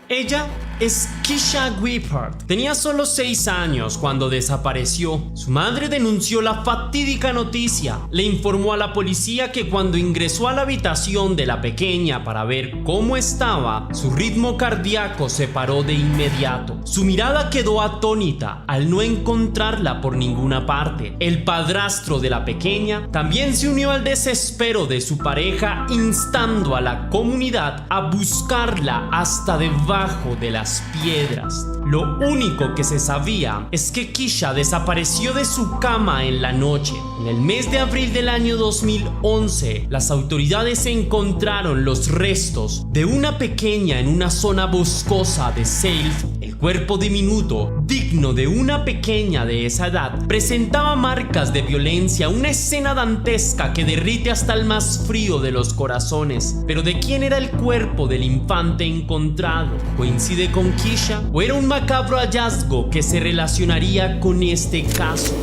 Ella es Keisha Whippert. Tenía solo 6 años cuando desapareció. Su madre denunció la fatídica noticia. Le informó a la policía que cuando ingresó a la habitación de la pequeña para ver cómo estaba, su ritmo cardíaco se paró de inmediato. Su mirada quedó atónita al no encontrarla por ninguna parte. El padrastro de la pequeña también se unió al desespero de su pareja, instando a la comunidad a buscarla hasta debajo de las piedras. Lo único que se sabía es que Keisha desapareció de su cama en la noche. En el mes de abril del año 2011, las autoridades encontraron los restos de una pequeña en una zona boscosa de Self. El cuerpo diminuto, digno de una pequeña de esa edad, presentaba marcas de violencia, una escena dantesca que derrite hasta el más frío de los corazones. Pero ¿de quién era el cuerpo del infante encontrado? ¿Coincide con Keisha o era un macabro hallazgo que se relacionaría con este caso?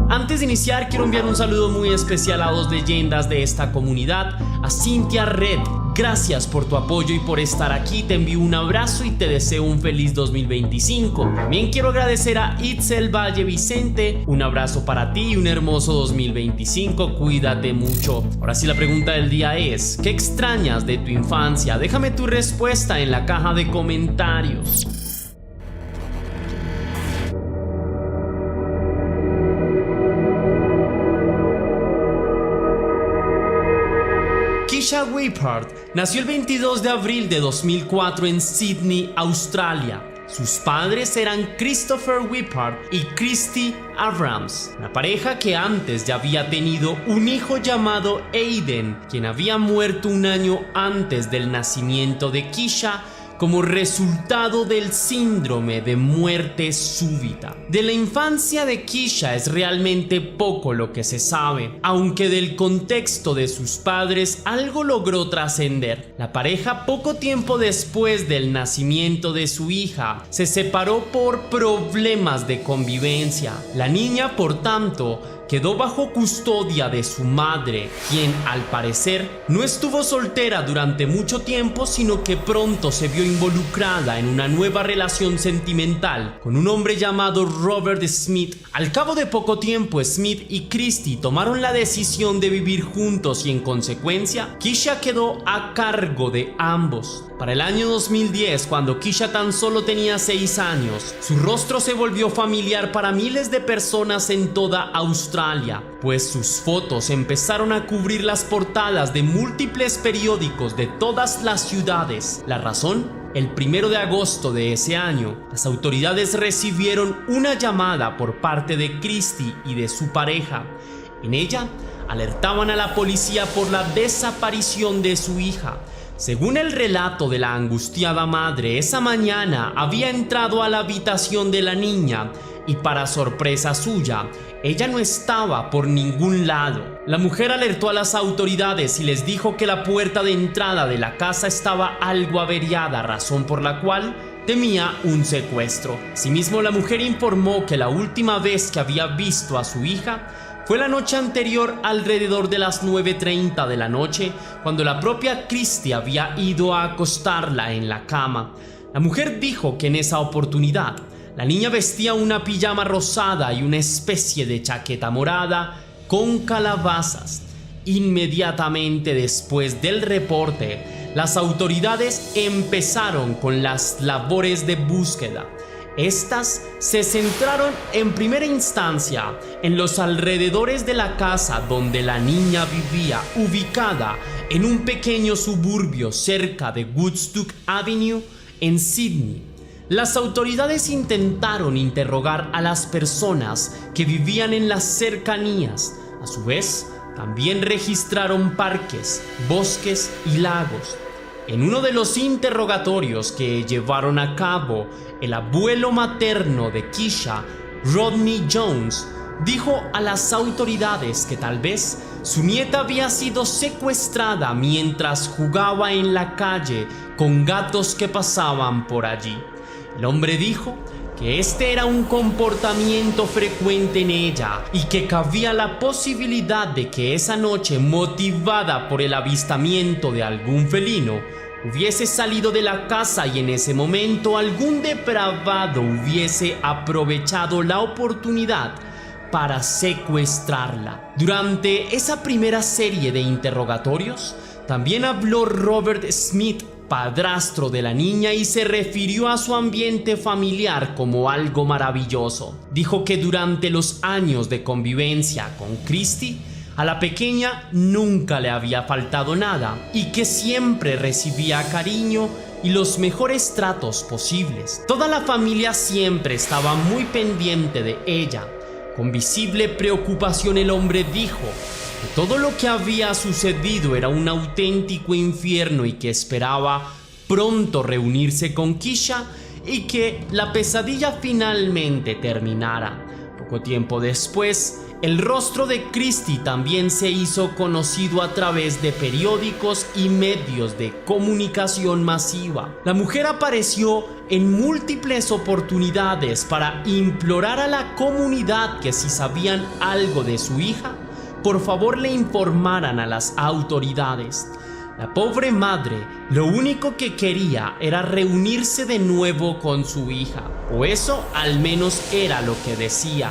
Antes de iniciar, quiero enviar un saludo muy especial a 2 leyendas de esta comunidad, a Cynthia Red. Gracias por tu apoyo y por estar aquí. Te envío un abrazo y te deseo un feliz 2025. También quiero agradecer a Itzel Valle Vicente. Un abrazo para ti y un hermoso 2025. Cuídate mucho. Ahora sí, la pregunta del día es: ¿qué extrañas de tu infancia? Déjame tu respuesta en la caja de comentarios. Keisha Whippert nació el 22 de abril de 2004 en Sydney, Australia. Sus padres eran Christopher Whippert y Christy Abrams, una pareja que antes ya había tenido un hijo llamado Aiden, quien había muerto un año antes del nacimiento de Keisha como resultado del síndrome de muerte súbita. De la infancia de Keisha es realmente poco lo que se sabe, aunque del contexto de sus padres algo logró trascender. La pareja, poco tiempo después del nacimiento de su hija, se separó por problemas de convivencia. La niña, por tanto, quedó bajo custodia de su madre, quien al parecer no estuvo soltera durante mucho tiempo, sino que pronto se vio involucrada en una nueva relación sentimental con un hombre llamado Robert Smith. Al cabo de poco tiempo, Smith y Christy tomaron la decisión de vivir juntos y en consecuencia, Keisha quedó a cargo de ambos. Para el año 2010, cuando Keisha tan solo tenía 6 años, su rostro se volvió familiar para miles de personas en toda Australia, pues sus fotos empezaron a cubrir las portadas de múltiples periódicos de todas las ciudades. ¿La razón? El 1 de agosto de ese año, las autoridades recibieron una llamada por parte de Christy y de su pareja. En ella, alertaban a la policía por la desaparición de su hija. Según el relato de la angustiada madre, esa mañana había entrado a la habitación de la niña y, para sorpresa suya, ella no estaba por ningún lado. La mujer alertó a las autoridades y les dijo que la puerta de entrada de la casa estaba algo averiada, razón por la cual temía un secuestro. Asimismo, la mujer informó que la última vez que había visto a su hija fue la noche anterior, alrededor de las 9:30 de la noche, cuando la propia Christy había ido a acostarla en la cama. La mujer dijo que en esa oportunidad la niña vestía una pijama rosada y una especie de chaqueta morada con calabazas. Inmediatamente después del reporte, las autoridades empezaron con las labores de búsqueda. Estas se centraron en primera instancia en los alrededores de la casa donde la niña vivía, ubicada en un pequeño suburbio cerca de Woodstock Avenue en Sydney. Las autoridades intentaron interrogar a las personas que vivían en las cercanías. A su vez, también registraron parques, bosques y lagos. En uno de los interrogatorios que llevaron a cabo, el abuelo materno de Keisha, Rodney Jones, dijo a las autoridades que tal vez su nieta había sido secuestrada mientras jugaba en la calle con gatos que pasaban por allí. El hombre dijo que este era un comportamiento frecuente en ella y que cabía la posibilidad de que esa noche, motivada por el avistamiento de algún felino, hubiese salido de la casa y en ese momento algún depravado hubiese aprovechado la oportunidad para secuestrarla. Durante esa primera serie de interrogatorios, también habló Robert Smith, padrastro de la niña, y se refirió a su ambiente familiar como algo maravilloso. Dijo que durante los años de convivencia con Christy, a la pequeña nunca le había faltado nada y que siempre recibía cariño y los mejores tratos posibles. Toda la familia siempre estaba muy pendiente de ella. Con visible preocupación el hombre dijo que todo lo que había sucedido era un auténtico infierno y que esperaba pronto reunirse con Keisha y que la pesadilla finalmente terminara. Poco tiempo después, el rostro de Christy también se hizo conocido a través de periódicos y medios de comunicación masiva. La mujer apareció en múltiples oportunidades para implorar a la comunidad que si sabían algo de su hija, por favor le informaran a las autoridades. La pobre madre lo único que quería era reunirse de nuevo con su hija, o eso al menos era lo que decía.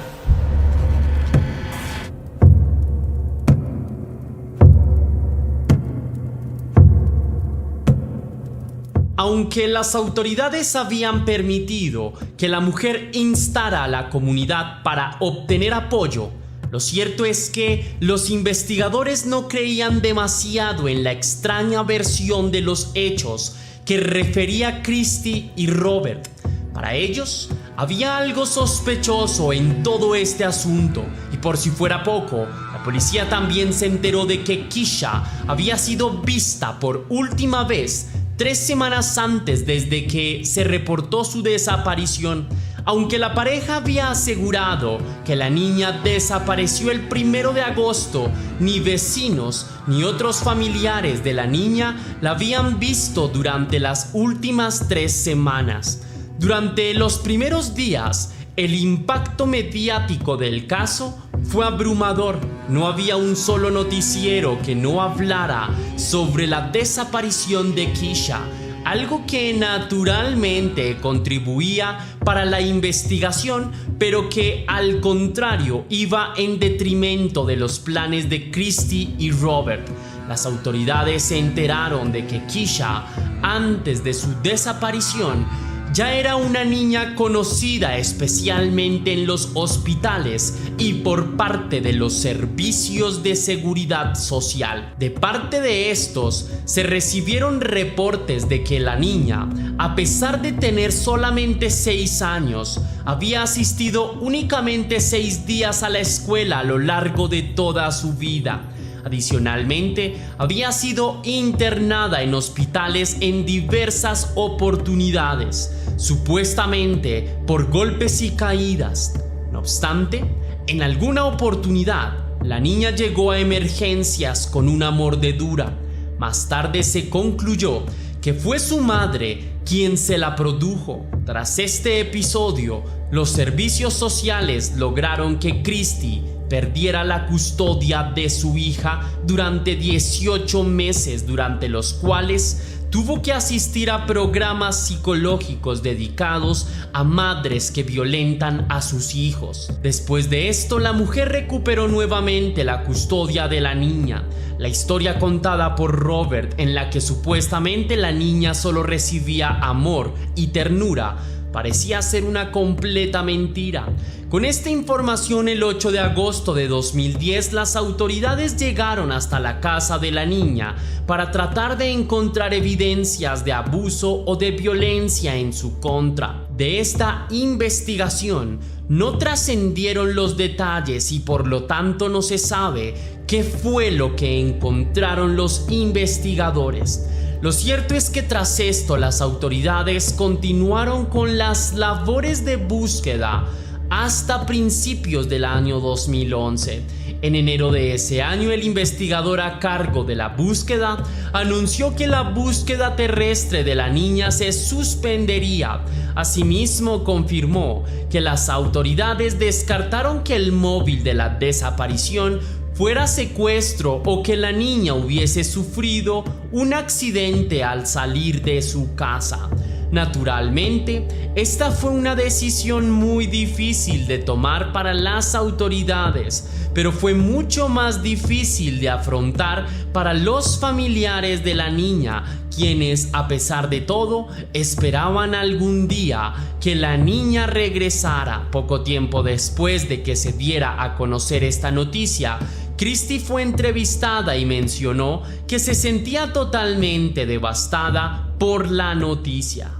Aunque las autoridades habían permitido que la mujer instara a la comunidad para obtener apoyo, lo cierto es que los investigadores no creían demasiado en la extraña versión de los hechos que refería Christy y Robert. Para ellos, había algo sospechoso en todo este asunto, y por si fuera poco, la policía también se enteró de que Keisha había sido vista por última vez 3 semanas antes desde que se reportó su desaparición. Aunque la pareja había asegurado que la niña desapareció el 1 de agosto, ni vecinos ni otros familiares de la niña la habían visto durante las últimas 3 semanas. Durante los primeros días, el impacto mediático del caso fue abrumador. No había un solo noticiero que no hablara sobre la desaparición de Keisha, algo que naturalmente contribuía para la investigación, pero que al contrario iba en detrimento de los planes de Christy y Robert. Las autoridades se enteraron de que Keisha, antes de su desaparición, ya era una niña conocida especialmente en los hospitales y por parte de los servicios de seguridad social. De parte de estos, se recibieron reportes de que la niña, a pesar de tener solamente 6 años, había asistido únicamente 6 días a la escuela a lo largo de toda su vida. Adicionalmente, había sido internada en hospitales en diversas oportunidades, supuestamente por golpes y caídas. No obstante, en alguna oportunidad, la niña llegó a emergencias con una mordedura. Más tarde se concluyó que fue su madre quien se la produjo. Tras este episodio, los servicios sociales lograron que Christy perdiera la custodia de su hija durante 18 meses, durante los cuales tuvo que asistir a programas psicológicos dedicados a madres que violentan a sus hijos. Después de esto, la mujer recuperó nuevamente la custodia de la niña. La historia contada por Robert, en la que supuestamente la niña solo recibía amor y ternura, parecía ser una completa mentira. Con esta información, el 8 de agosto de 2010, las autoridades llegaron hasta la casa de la niña para tratar de encontrar evidencias de abuso o de violencia en su contra. De esta investigación no trascendieron los detalles y por lo tanto no se sabe qué fue lo que encontraron los investigadores. Lo cierto es que tras esto las autoridades continuaron con las labores de búsqueda hasta principios del año 2011. En enero de ese año, el investigador a cargo de la búsqueda anunció que la búsqueda terrestre de la niña se suspendería. Asimismo, confirmó que las autoridades descartaron que el móvil de la desaparición fuera secuestro o que la niña hubiese sufrido un accidente al salir de su casa. Naturalmente, esta fue una decisión muy difícil de tomar para las autoridades, pero fue mucho más difícil de afrontar para los familiares de la niña, quienes, a pesar de todo, esperaban algún día que la niña regresara. Poco tiempo después de que se diera a conocer esta noticia, Christie fue entrevistada y mencionó que se sentía totalmente devastada por la noticia.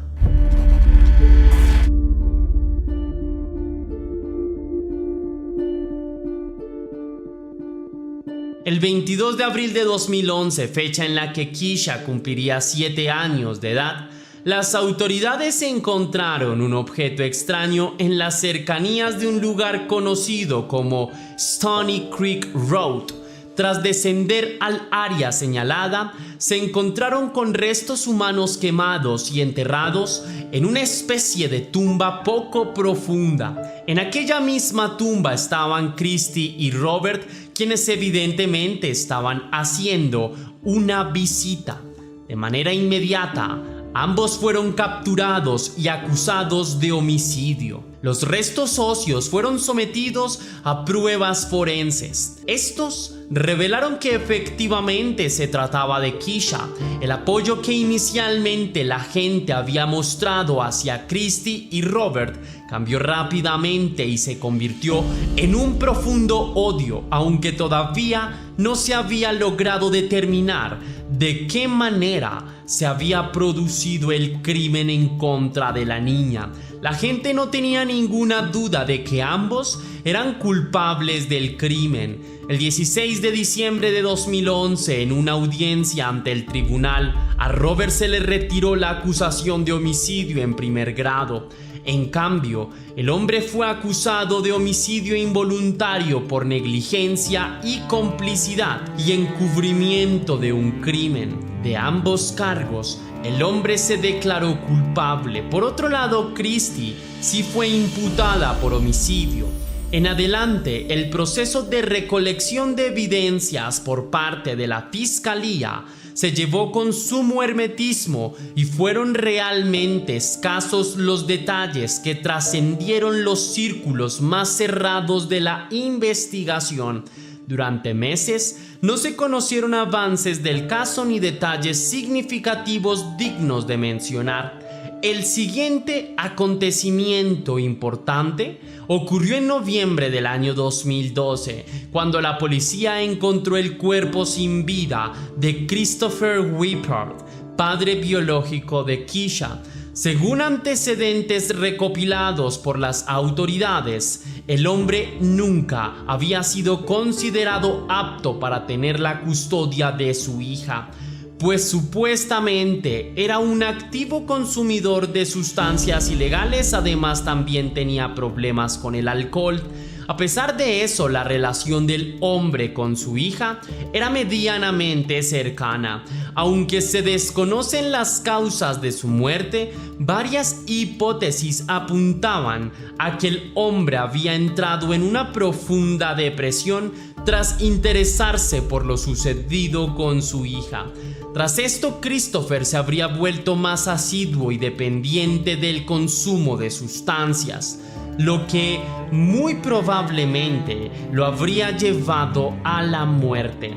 El 22 de abril de 2011, fecha en la que Keisha cumpliría 7 años de edad, las autoridades encontraron un objeto extraño en las cercanías de un lugar conocido como Stony Creek Road. Tras descender al área señalada, se encontraron con restos humanos quemados y enterrados en una especie de tumba poco profunda. En aquella misma tumba estaban Christie y Robert, quienes evidentemente estaban haciendo una visita. De manera inmediata, ambos fueron capturados y acusados de homicidio. Los restos óseos fueron sometidos a pruebas forenses. Estos revelaron que efectivamente se trataba de Keisha. El apoyo que inicialmente la gente había mostrado hacia Christie y Robert cambió rápidamente y se convirtió en un profundo odio, aunque todavía no se había logrado determinar de qué manera se había producido el crimen en contra de la niña. La gente no tenía ninguna duda de que ambos eran culpables del crimen. El 16 de diciembre de 2011, en una audiencia ante el tribunal, a Robert se le retiró la acusación de homicidio en primer grado. En cambio, el hombre fue acusado de homicidio involuntario por negligencia y complicidad y encubrimiento de un crimen. De ambos cargos, el hombre se declaró culpable. Por otro lado, Christie sí fue imputada por homicidio. En adelante, el proceso de recolección de evidencias por parte de la Fiscalía se llevó con sumo hermetismo y fueron realmente escasos los detalles que trascendieron los círculos más cerrados de la investigación. Durante meses no se conocieron avances del caso ni detalles significativos dignos de mencionar. El siguiente acontecimiento importante ocurrió en noviembre del año 2012, cuando la policía encontró el cuerpo sin vida de Christopher Whippard, padre biológico de Keisha. Según antecedentes recopilados por las autoridades, el hombre nunca había sido considerado apto para tener la custodia de su hija, pues supuestamente era un activo consumidor de sustancias ilegales. Además, también tenía problemas con el alcohol. A pesar de eso, la relación del hombre con su hija era medianamente cercana. Aunque se desconocen las causas de su muerte, varias hipótesis apuntaban a que el hombre había entrado en una profunda depresión tras interesarse por lo sucedido con su hija. Tras esto, Christopher se habría vuelto más asiduo y dependiente del consumo de sustancias, lo que muy probablemente lo habría llevado a la muerte.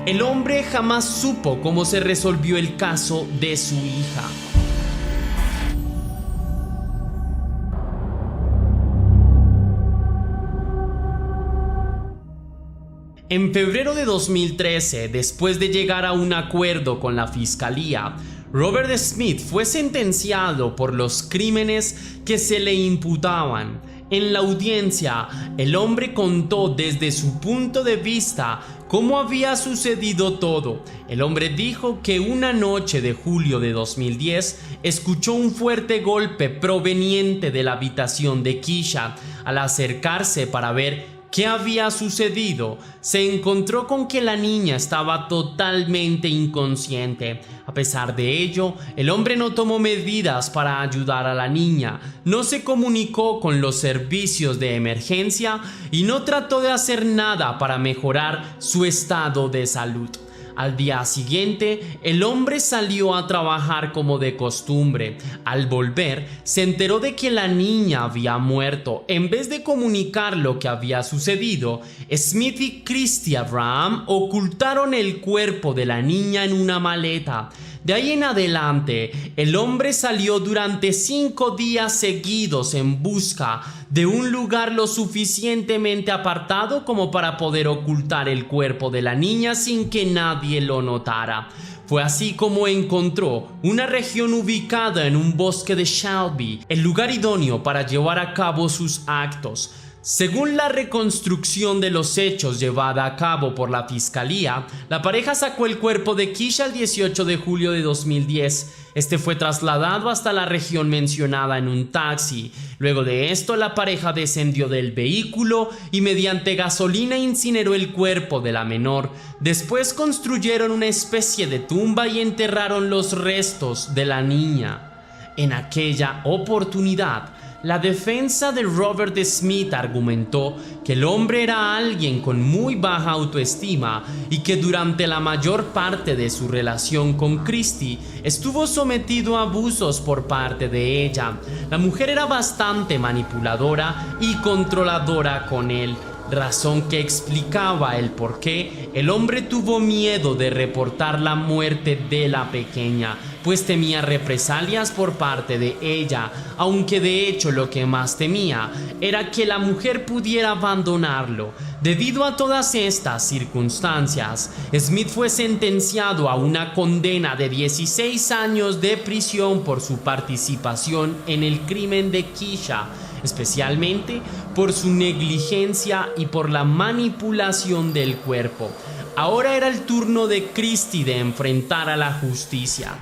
El hombre jamás supo cómo se resolvió el caso de su hija. En febrero de 2013, después de llegar a un acuerdo con la fiscalía, Robert Smith fue sentenciado por los crímenes que se le imputaban. En la audiencia, el hombre contó desde su punto de vista cómo había sucedido todo. El hombre dijo que una noche de julio de 2010 escuchó un fuerte golpe proveniente de la habitación de Keisha. Al acercarse para ver qué había sucedido, se encontró con que la niña estaba totalmente inconsciente. A pesar de ello, el hombre no tomó medidas para ayudar a la niña, no se comunicó con los servicios de emergencia y no trató de hacer nada para mejorar su estado de salud. Al día siguiente, el hombre salió a trabajar como de costumbre. Al volver, se enteró de que la niña había muerto. En vez de comunicar lo que había sucedido, Smith y Christy Avram ocultaron el cuerpo de la niña en una maleta. De ahí en adelante, el hombre salió durante 5 días seguidos en busca de un lugar lo suficientemente apartado como para poder ocultar el cuerpo de la niña sin que nadie lo notara. Fue así como encontró una región ubicada en un bosque de Shelby, el lugar idóneo para llevar a cabo sus actos. Según la reconstrucción de los hechos llevada a cabo por la fiscalía, la pareja sacó el cuerpo de Keisha el 18 de julio de 2010. Este fue trasladado hasta la región mencionada en un taxi. Luego de esto, la pareja descendió del vehículo y mediante gasolina incineró el cuerpo de la menor. Después construyeron una especie de tumba y enterraron los restos de la niña. En aquella oportunidad, la defensa de Robert Smith argumentó que el hombre era alguien con muy baja autoestima y que durante la mayor parte de su relación con Christy estuvo sometido a abusos por parte de ella. La mujer era bastante manipuladora y controladora con él, razón que explicaba el por qué el hombre tuvo miedo de reportar la muerte de la pequeña, pues temía represalias por parte de ella, aunque de hecho lo que más temía era que la mujer pudiera abandonarlo. Debido a todas estas circunstancias, Smith fue sentenciado a una condena de 16 años de prisión por su participación en el crimen de Keisha, especialmente por su negligencia y por la manipulación del cuerpo. Ahora era el turno de Christy de enfrentar a la justicia.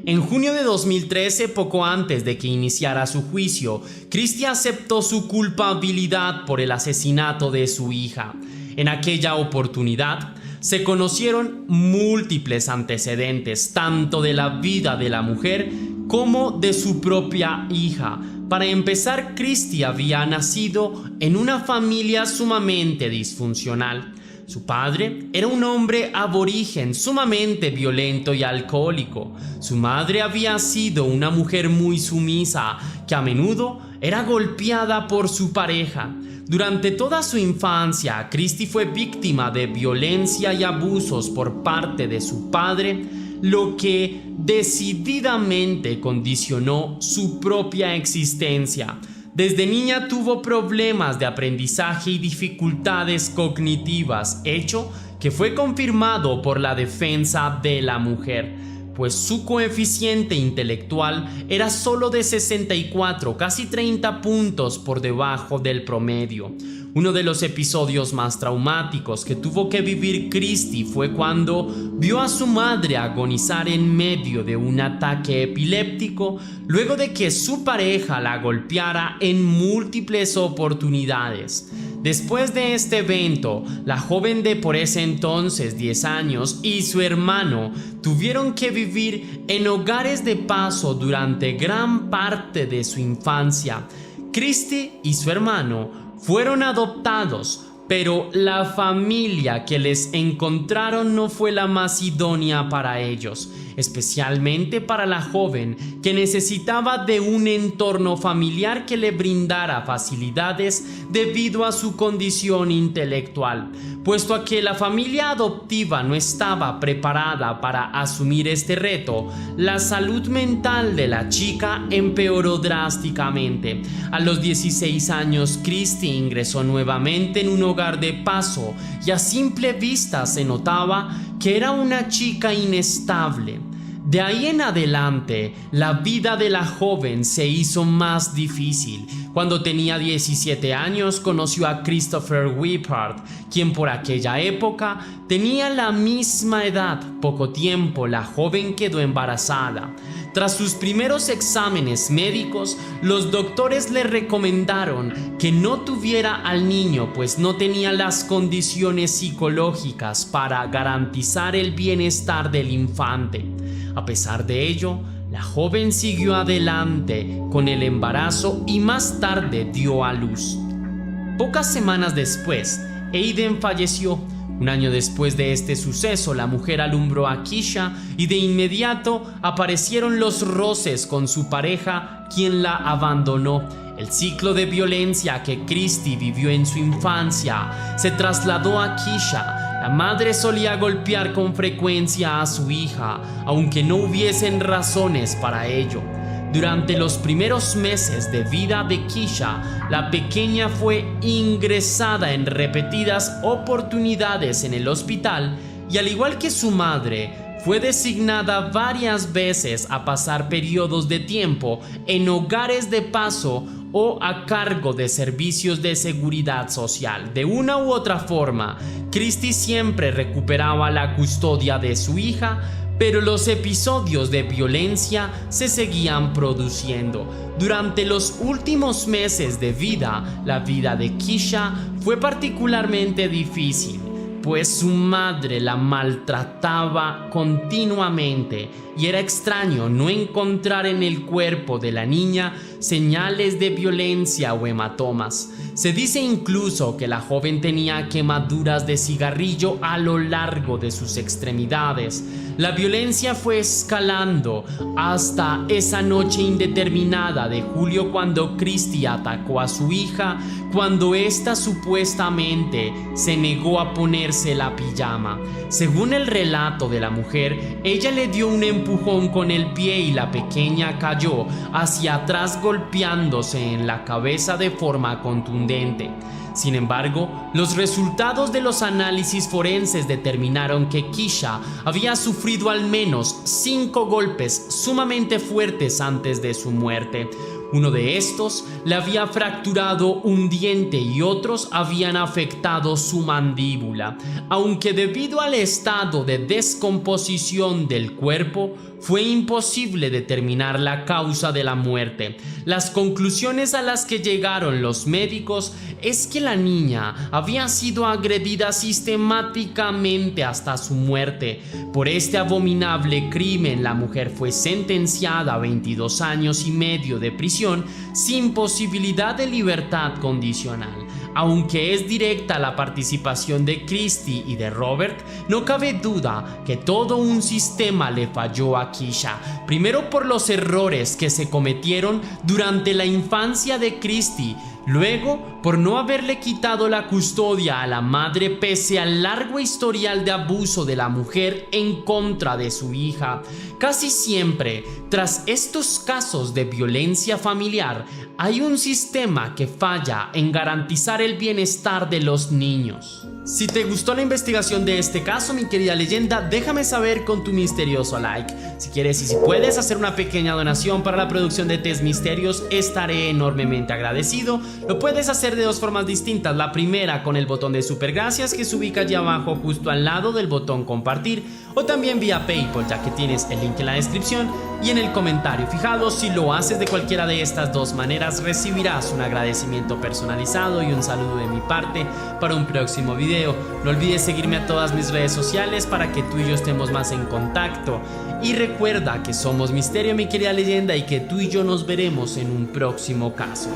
En junio de 2013, poco antes de que iniciara su juicio, Christy aceptó su culpabilidad por el asesinato de su hija. En aquella oportunidad, se conocieron múltiples antecedentes, tanto de la vida de la mujer como de su propia hija. Para empezar, Christy había nacido en una familia sumamente disfuncional. Su padre era un hombre aborigen sumamente violento y alcohólico. Su madre había sido una mujer muy sumisa, que a menudo era golpeada por su pareja. Durante toda su infancia, Christy fue víctima de violencia y abusos por parte de su padre, lo que decididamente condicionó su propia existencia. Desde niña tuvo problemas de aprendizaje y dificultades cognitivas, hecho que fue confirmado por la defensa de la mujer, pues su coeficiente intelectual era solo de 64, casi 30 puntos por debajo del promedio. Uno de los episodios más traumáticos que tuvo que vivir Christy fue cuando vio a su madre agonizar en medio de un ataque epiléptico luego de que su pareja la golpeara en múltiples oportunidades. Después de este evento, la joven de por ese entonces 10 años y su hermano tuvieron que vivir en hogares de paso durante gran parte de su infancia. Christy y su hermano fueron adoptados, pero la familia que les encontraron no fue la más idónea para ellos, especialmente para la joven, que necesitaba de un entorno familiar que le brindara facilidades debido a su condición intelectual. Puesto a que la familia adoptiva no estaba preparada para asumir este reto, la salud mental de la chica empeoró drásticamente. A los 16 años, Christy ingresó nuevamente en un hogar de paso y a simple vista se notaba que era una chica inestable. De ahí en adelante, la vida de la joven se hizo más difícil. Cuando tenía 17 años, conoció a Christopher Whippard, quien por aquella época tenía la misma edad. Poco tiempo, la joven quedó embarazada. Tras sus primeros exámenes médicos, los doctores le recomendaron que no tuviera al niño, pues no tenía las condiciones psicológicas para garantizar el bienestar del infante. A pesar de ello, la joven siguió adelante con el embarazo y más tarde dio a luz. Pocas semanas después, Aiden falleció. Un año después de este suceso, la mujer alumbró a Keisha y de inmediato aparecieron los roces con su pareja, quien la abandonó. El ciclo de violencia que Christy vivió en su infancia se trasladó a Keisha. La madre solía golpear con frecuencia a su hija, aunque no hubiesen razones para ello. Durante los primeros meses de vida de Keisha, la pequeña fue ingresada en repetidas oportunidades en el hospital y, al igual que su madre, fue designada varias veces a pasar periodos de tiempo en hogares de paso o a cargo de servicios de seguridad social. De una u otra forma, Christy siempre recuperaba la custodia de su hija, pero los episodios de violencia se seguían produciendo. Durante los últimos meses de vida, la vida de Keisha fue particularmente difícil, pues su madre la maltrataba continuamente y era extraño no encontrar en el cuerpo de la niña señales de violencia o hematomas. Se dice incluso que la joven tenía quemaduras de cigarrillo a lo largo de sus extremidades. La violencia fue escalando hasta esa noche indeterminada de julio, cuando Christy atacó a su hija cuando ésta supuestamente se negó a ponerse la pijama. Según el relato de la mujer, ella le dio un empujón con el pie y la pequeña cayó hacia atrás golpeándose en la cabeza de forma contundente. Sin embargo, los resultados de los análisis forenses determinaron que Keisha había sufrido al menos 5 golpes sumamente fuertes antes de su muerte. Uno de estos le había fracturado un diente y otros habían afectado su mandíbula. Aunque debido al estado de descomposición del cuerpo, fue imposible determinar la causa de la muerte. Las conclusiones a las que llegaron los médicos es que la niña había sido agredida sistemáticamente hasta su muerte. Por este abominable crimen, la mujer fue sentenciada a 22 años y medio de prisión sin posibilidad de libertad condicional. Aunque es directa la participación de Christy y de Robert, no cabe duda que todo un sistema le falló a Keisha. Primero por los errores que se cometieron durante la infancia de Christy, luego por no haberle quitado la custodia a la madre pese al largo historial de abuso de la mujer en contra de su hija. Casi siempre, tras estos casos de violencia familiar, hay un sistema que falla en garantizar el bienestar de los niños. Si te gustó la investigación de este caso, mi querida leyenda, déjame saber con tu misterioso like. Si quieres y si puedes hacer una pequeña donación para la producción de Test Misterios, estaré enormemente agradecido. Lo puedes hacer de dos formas distintas. La primera con el botón de super gracias, que se ubica allí abajo justo al lado del botón compartir, o también vía PayPal, ya que tienes el link en la descripción y en el comentario fijado. Si lo haces de cualquiera de estas dos maneras, recibirás un agradecimiento personalizado y un saludo de mi parte para un próximo video. No olvides seguirme a todas mis redes sociales para que tú y yo estemos más en contacto. Y recuerda que somos Misterio, mi querida leyenda, y que tú y yo nos veremos en un próximo caso.